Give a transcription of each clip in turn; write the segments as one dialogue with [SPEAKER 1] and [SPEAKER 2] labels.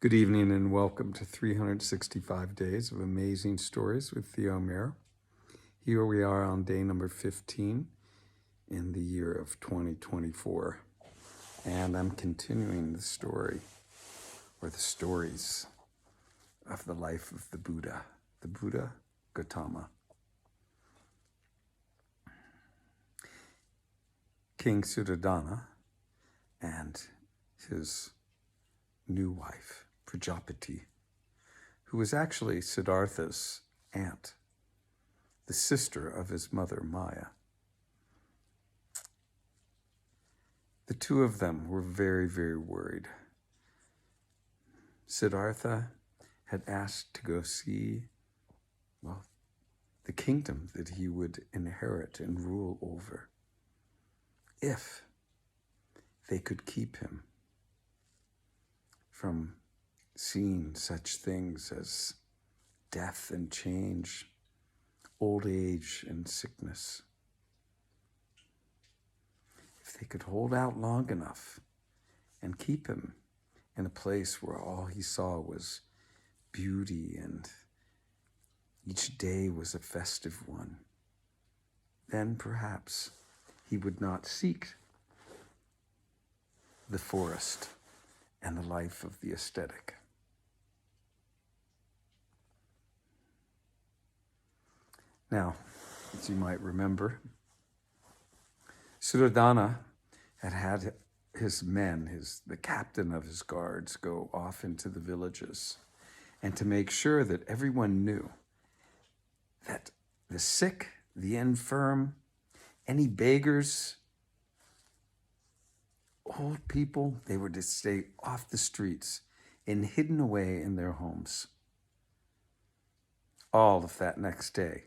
[SPEAKER 1] Good evening and welcome to 365 Days of Amazing Stories with Theo Mayer. Here we are on day number 15 in the year of 2024. And I'm continuing the story, or the stories, of the life of the Buddha Gautama. King Suddhodana and his new wife, Prajapati, who was actually Siddhartha's aunt, the sister of his mother, Maya. The two of them were very, very worried. Siddhartha had asked to go see, the kingdom that he would inherit and rule over, if they could keep him from seeing such things as death and change, old age and sickness. If they could hold out long enough and keep him in a place where all he saw was beauty and each day was a festive one, then perhaps he would not seek the forest and the life of the aesthetic. Now, as you might remember, Suddhodana had his men, the captain of his guards, go off into the villages, and to make sure that everyone knew that the sick, the infirm, any beggars, old people, they were to stay off the streets and hidden away in their homes. All of that next day,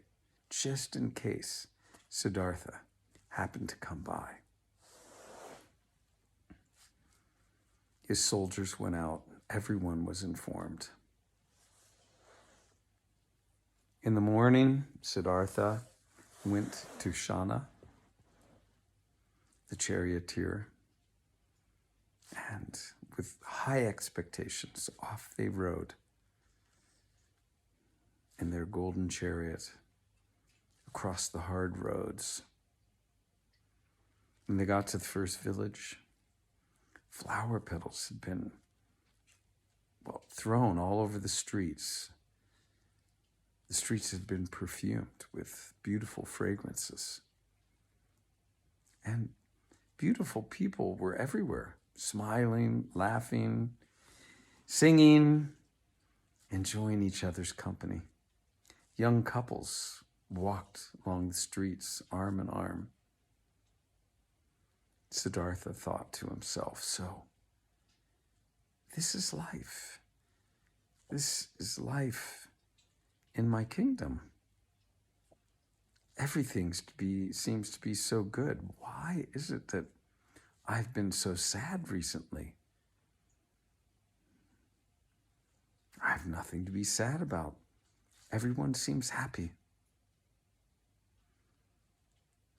[SPEAKER 1] just in case Siddhartha happened to come by. His soldiers went out. Everyone was informed. In the morning, Siddhartha went to Shana, the charioteer, and with high expectations, off they rode in their golden chariot across the hard roads. When they got to the first village, flower petals had been, thrown all over the streets. The streets had been perfumed with beautiful fragrances. And beautiful people were everywhere, smiling, laughing, singing, enjoying each other's company. Young couples walked along the streets, arm in arm. Siddhartha thought to himself, so this is life. This is life in my kingdom. Everything seems to be so good. Why is it that I've been so sad recently? I have nothing to be sad about. Everyone seems happy.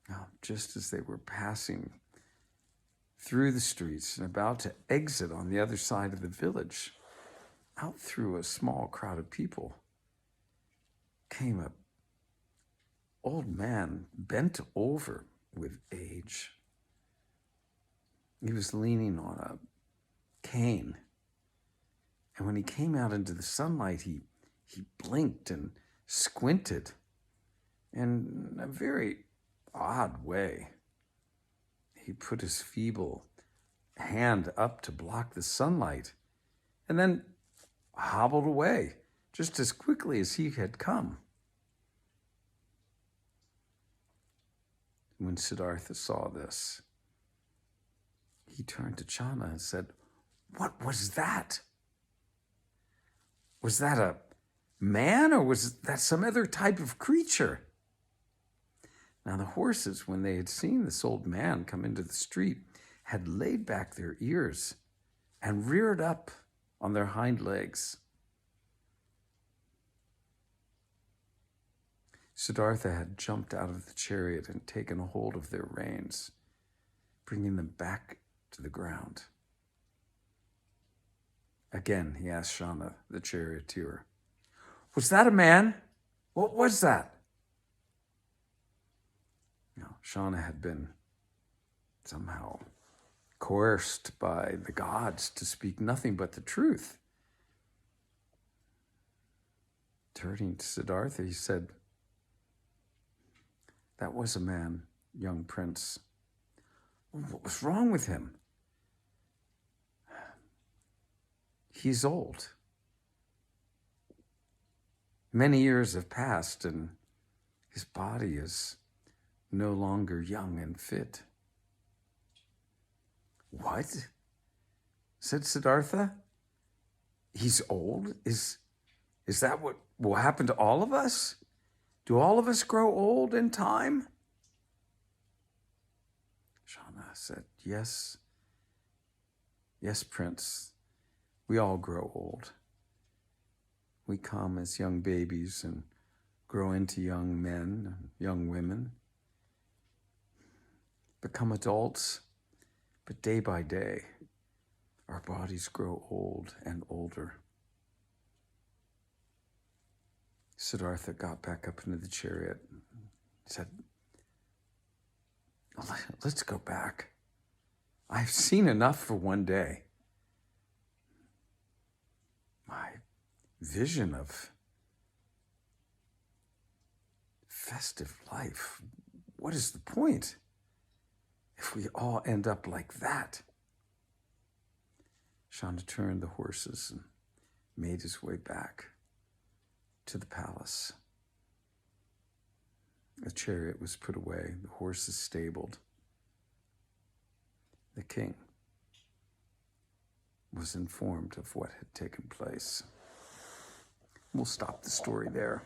[SPEAKER 1] Now, just as they were passing through the streets and about to exit on the other side of the village, out through a small crowd of people came an old man bent over with age. He was leaning on a cane. And when he came out into the sunlight, he blinked and squinted in a very odd way. He put his feeble hand up to block the sunlight and then hobbled away just as quickly as he had come. When Siddhartha saw this, he turned to Channa and said, "What was that? Was that a man or was that some other type of creature?" Now the horses, when they had seen this old man come into the street, had laid back their ears and reared up on their hind legs. Siddhartha had jumped out of the chariot and taken a hold of their reins, bringing them back to the ground. Again, he asked Shauna, the charioteer, "Was that a man? What was that?" Shauna had been somehow coerced by the gods to speak nothing but the truth. Turning to Siddhartha, he said, "That was a man, young prince. What was wrong with him? He's old. Many years have passed and his body is no longer young and fit." "What?" said Siddhartha. "He's old? Is that what will happen to all of us? Do all of us grow old in time?" Shauna said, Yes, Prince. We all grow old. We come as young babies and grow into young men and young women, become adults, but day by day, our bodies grow old and older. Siddhartha got back up into the chariot and said, "Let's go back. I've seen enough for one day. My vision of festive life, what is the point if we all end up like that?" Shauna turned the horses and made his way back to the palace. The chariot was put away, the horses stabled. The king was informed of what had taken place. We'll stop the story there.